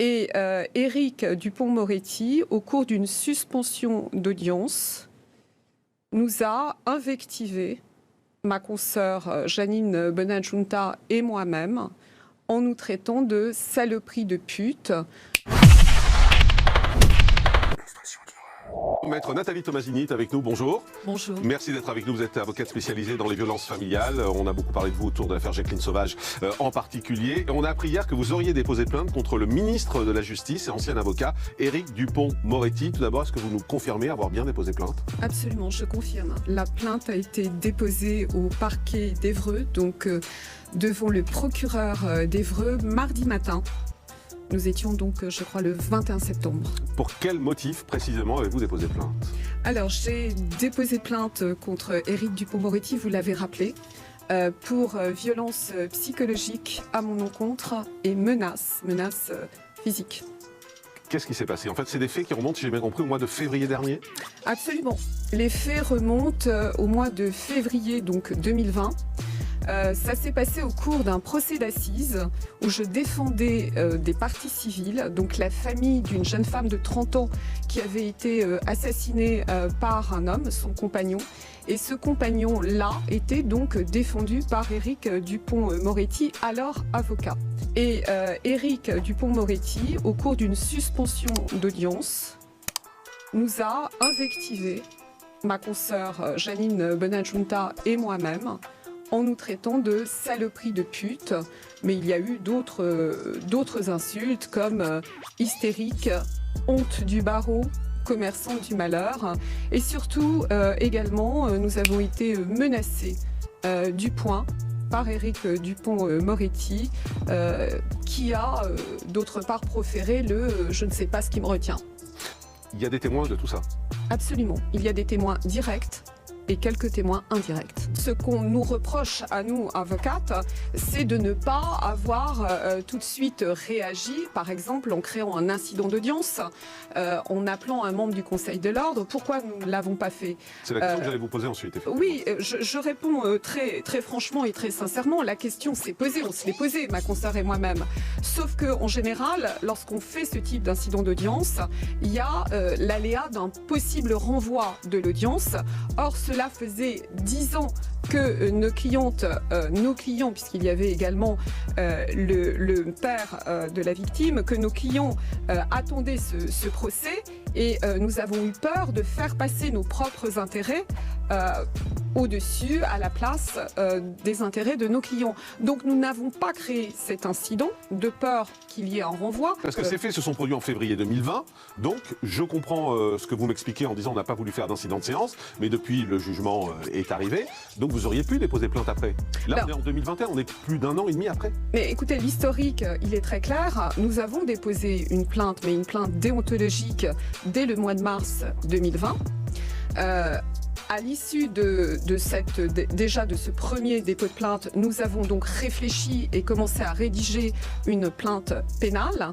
Et Éric Dupond-Moretti, au cours d'une suspension d'audience, nous a invectivé, ma consoeur Janine Bonadjunta et moi-même, en nous traitant de saloperie de pute. Maître Nathalie Tomasini est avec nous, bonjour. Bonjour. Merci d'être avec nous, vous êtes avocate spécialisée dans les violences familiales. On a beaucoup parlé de vous autour de l'affaire Jacqueline Sauvage en particulier. Et on a appris hier que vous auriez déposé plainte contre le ministre de la Justice et ancien avocat Éric Dupond-Moretti. Tout d'abord, est-ce que vous nous confirmez avoir bien déposé plainte? Absolument, je confirme. La plainte a été déposée au parquet d'Évreux, donc devant le procureur d'Évreux, mardi matin. Nous étions donc, je crois, le 21 septembre. Pour quel motif précisément avez-vous déposé plainte? Alors, j'ai déposé plainte contre Éric Dupond-Moretti, vous l'avez rappelé, pour violence psychologique à mon encontre et menaces physiques. Qu'est-ce qui s'est passé? En fait, c'est des faits qui remontent, si j'ai bien compris, au mois de février dernier? Absolument. Les faits remontent au mois de février donc 2020. Ça s'est passé au cours d'un procès d'assises où je défendais des parties civiles, donc la famille d'une jeune femme de 30 ans qui avait été assassinée par un homme, son compagnon. Et ce compagnon-là était donc défendu par Éric Dupond-Moretti, alors avocat. Et Éric Dupond-Moretti, au cours d'une suspension d'audience, nous a invectivé, ma consoeur Janine Bonadjunta et moi-même, en nous traitant de saloperie de pute. Mais il y a eu d'autres insultes comme hystérique, honte du barreau, commerçant du malheur. Et surtout, également, nous avons été menacés du poing par Éric Dupond-Moretti, qui a d'autre part proféré le « je ne sais pas ce qui me retient ». Il y a des témoins de tout ça? Absolument. Il y a des témoins directs et quelques témoins indirects. Ce qu'on nous reproche à nous, avocates, c'est de ne pas avoir tout de suite réagi, par exemple en créant un incident d'audience, en appelant un membre du Conseil de l'Ordre. Pourquoi nous ne l'avons pas fait? C'est la question que j'allais vous poser ensuite. Oui, je réponds très franchement et très sincèrement. La question s'est posée, on se l'est posée, ma consoeur et moi-même. Sauf qu'en général, lorsqu'on fait ce type d'incident d'audience, il y a l'aléa d'un possible renvoi de l'audience. Or, cela faisait 10 ans que nos clients, puisqu'il y avait également le père de la victime, que nos clients attendaient ce procès et nous avons eu peur de faire passer nos propres intérêts au-dessus, à la place des intérêts de nos clients. Donc nous n'avons pas créé cet incident de peur qu'il y ait un renvoi. Parce que ces faits se sont produits en février 2020, donc je comprends ce que vous m'expliquez en disant on n'a pas voulu faire d'incident de séance, mais depuis le jugement est arrivé, donc vous auriez pu déposer plainte après. Là, on est en 2021, on est plus d'un an et demi après. Mais écoutez, l'historique, il est très clair. Nous avons déposé une plainte, mais une plainte déontologique dès le mois de mars 2020. À l'issue de ce premier dépôt de plainte, nous avons donc réfléchi et commencé à rédiger une plainte pénale.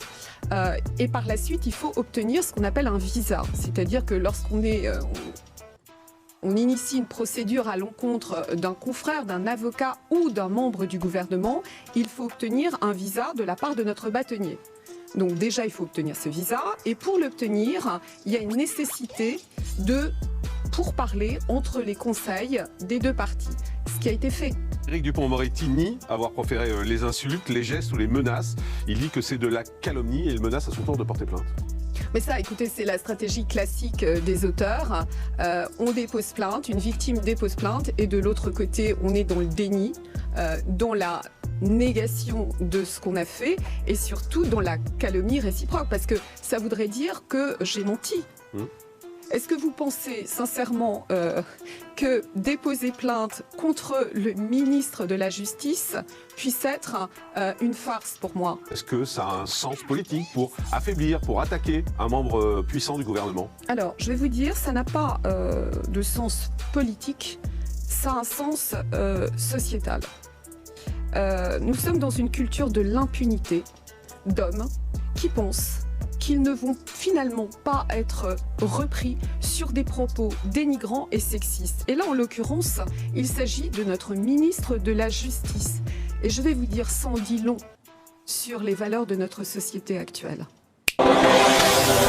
Et par la suite, il faut obtenir ce qu'on appelle un visa. C'est-à-dire que lorsqu'on on initie une procédure à l'encontre d'un confrère, d'un avocat ou d'un membre du gouvernement, il faut obtenir un visa de la part de notre bâtonnier. Donc déjà, il faut obtenir ce visa. Et pour l'obtenir, il y a une nécessité de pourparler entre les conseils des deux parties, ce qui a été fait. Éric Dupond-Moretti nie avoir proféré les insultes, les gestes ou les menaces. Il dit que c'est de la calomnie et il menace à son tour de porter plainte. Mais ça, écoutez, c'est la stratégie classique des auteurs. On dépose plainte, une victime dépose plainte, et de l'autre côté, on est dans le déni, dans la négation de ce qu'on a fait, et surtout dans la calomnie réciproque, parce que ça voudrait dire que j'ai menti. Est-ce que vous pensez sincèrement que déposer plainte contre le ministre de la Justice puisse être une farce pour moi? Est-ce que ça a un sens politique pour affaiblir, pour attaquer un membre puissant du gouvernement? Alors, je vais vous dire, ça n'a pas de sens politique, ça a un sens sociétal. Nous sommes dans une culture de l'impunité d'hommes qui pensent qu'ils ne vont finalement pas être repris sur des propos dénigrants et sexistes. Et là, en l'occurrence, il s'agit de notre ministre de la Justice. Et je vais vous dire, ça en dit long sur les valeurs de notre société actuelle. Merci.